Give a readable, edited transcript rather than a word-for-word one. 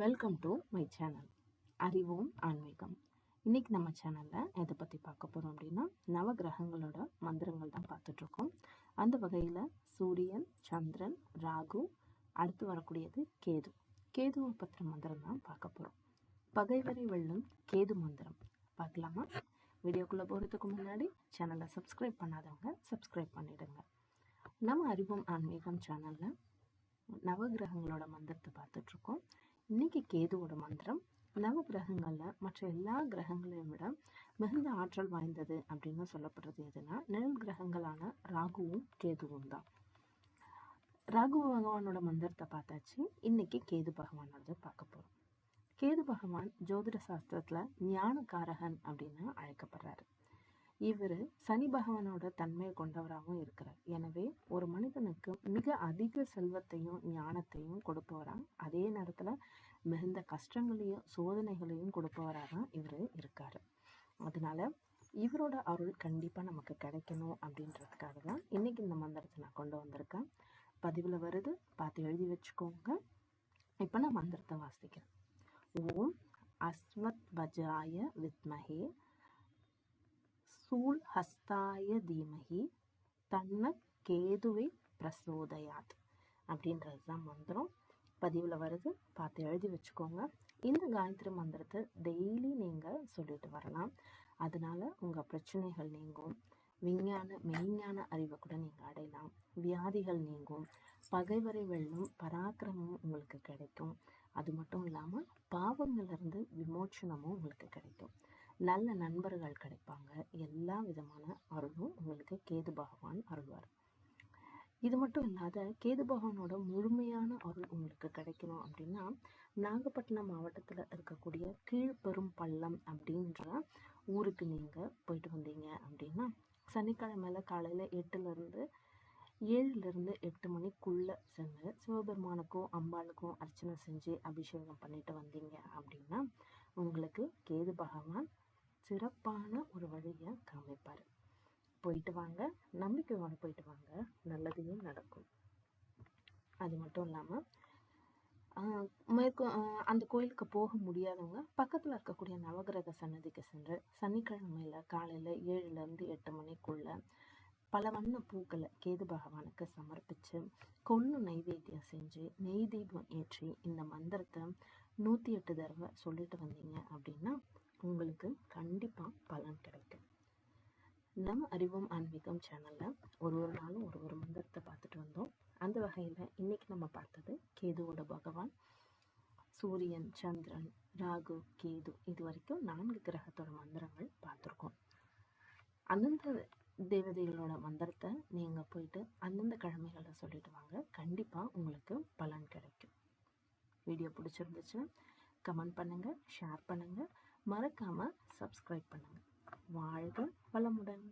Welcome to my channel அறிவோம் ஆன்மீகம். இன்னைக்கு நம்ம சேனலில் எதை பற்றி பார்க்க போகிறோம் அப்படின்னா நவகிரகங்களோட மந்திரங்கள் தான் பார்த்துட்ருக்கோம். அந்த வகையில் சூரியன், சந்திரன், ராகு, அடுத்து வரக்கூடியது கேது. கேதுவை பற்றின மந்திரம் தான் பார்க்க போகிறோம். பகைவரை வெல்லும் கேது மந்திரம் பார்க்கலாமா? வீடியோக்குள்ளே போகிறதுக்கு முன்னாடி சேனலை சப்ஸ்கிரைப் பண்ணாதவங்க சப்ஸ்கிரைப் பண்ணிவிடுங்க. நம்ம அறிவோம் ஆன்மீகம் சேனலில் நவகிரகங்களோட மந்திரத்தை பார்த்துட்ருக்கோம். இன்னைக்கு கேதுவோட மந்திரம் நவகிரகங்களில் மற்ற எல்லா கிரகங்களையும் விட மிகுந்த ஆற்றல் வாய்ந்தது அப்படின்னு சொல்லப்படுறது எதுனா நிழல் கிரகங்களான ராகுவும் கேதுவும் தான். ராகு பகவானோட மந்திரத்தை பார்த்தாச்சு. இன்னைக்கு கேது பகவானோட பார்க்க போகிறோம். கேது பகவான் ஜோதிட சாஸ்திரத்தில் ஞானகாரகன் அப்படின்னு அழைக்கப்படுறாரு. இவர் சனி பகவானோட தன்மையை கொண்டவராகவும் இருக்கிறார். எனவே ஒரு மனிதனுக்கு மிக அதிக செல்வத்தையும் ஞானத்தையும் கொடுப்பவராக, அதே நேரத்தில் மிகுந்த கஷ்டங்களையும் சோதனைகளையும் கொடுப்பவராக தான் இவர் இருக்கார். அதனால இவரோட அருள் கண்டிப்பாக நமக்கு கிடைக்கணும் அப்படின்றதுக்காக தான் இன்னைக்கு இந்த மந்திரத்தை நான் கொண்டு வந்திருக்கேன். பதிவில் வருது, பார்த்து எழுதி வச்சுக்கோங்க. இப்போ நான் மந்திரத்தை வாசிக்கிறேன். ஓம் அஸ்வத் வஜாய வித்மஹே சூல் ஹஸ்தாய தீமஹி தன்ன கேதுவை பிரசோதயாத் அப்படின்றது தான் மந்திரம். பதிவில் வருது, பார்த்து எழுதி வச்சுக்கோங்க. இந்த காயத்ரி மந்திரத்தை டெய்லி நீங்கள் சொல்லிட்டு வரலாம். அதனால் உங்கள் பிரச்சனைகள் நீங்கும், மெய்ஞான அறிவை கூட நீங்கள் அடையலாம், வியாதிகள் நீங்கும், பகைவரை வெல்லும் பராக்கிரமும் உங்களுக்கு கிடைக்கும். அது மட்டும் இல்லாமல் பாவங்கள்லேருந்து விமோச்சனமும் உங்களுக்கு கிடைக்கும். நல்ல நண்பர்கள் கிடைப்பாங்க. எல்லா விதமான அருளும் உங்களுக்கு கேது பகவான் அருள்வார். இது மட்டும் இல்லாத கேது பகவானோட முழுமையான அருள் உங்களுக்கு கிடைக்கணும் அப்படின்னா நாகப்பட்டினம் மாவட்டத்தில் இருக்கக்கூடிய கீழ்பெரும் பள்ளம் அப்படின்ற ஊருக்கு நீங்கள் போயிட்டு வந்தீங்க அப்படின்னா சனிக்கிழமையில காலையில் 7லேருந்து 8 மணிக்குள்ளே சென்று சிவபெருமானுக்கும் அம்பாளுக்கும் அர்ச்சனை செஞ்சு அபிஷேகம் பண்ணிட்டு வந்தீங்க அப்படின்னா உங்களுக்கு கேது பகவான் சிறப்பான ஒரு வழியை காமிப்பார். போயிட்டு வாங்க, நம்பிக்கையோடு போயிட்டு வாங்க, நல்லதையும் நடக்கும். அது மட்டும் இல்லாமல் அந்த கோயிலுக்கு போக முடியாதவங்க பக்கத்தில் இருக்கக்கூடிய நவகிரக சன்னதிக்கு சென்று சனிக்கிழமையில் காலையில் 7லேருந்து 8 மணிக்குள்ள பல வண்ண பூக்களை கேது பகவானுக்கு சமர்ப்பித்து கொள்ளு நைவேத்தியம் செஞ்சு நெய் தீபம் ஏற்றி இந்த மந்திரத்தை 108 தடவை சொல்லிட்டு வந்தீங்க அப்படின்னா உங்களுக்கு கண்டிப்பாக பலன் கிடைக்கும். நம்ம அறிவோம் ஆன்மீகம் சேனலில் ஒரு நாளும் ஒரு மந்திரத்தை பார்த்துட்டு வந்தோம். அந்த வகையில் இன்னைக்கு நம்ம பார்த்தது கேதுவோட பகவான், சூரியன், சந்திரன், ராகு, கேது, இது வரைக்கும் 4 கிரகத்தோட மந்திரங்கள் பார்த்துருக்கோம். அந்தந்த தேவதைகளோட மந்திரத்தை நீங்கள் போயிட்டு அந்தந்த கிழமைகளை சொல்லிட்டு வாங்க, கண்டிப்பாக உங்களுக்கு பலன் கிடைக்கும். வீடியோ பிடிச்சிருந்துச்சுன்னா கமெண்ட் பண்ணுங்கள், ஷேர் பண்ணுங்கள், மறக்காமல் சப்ஸ்கிரைப் பண்ணுங்கள். வாழ்க வளமுடன்.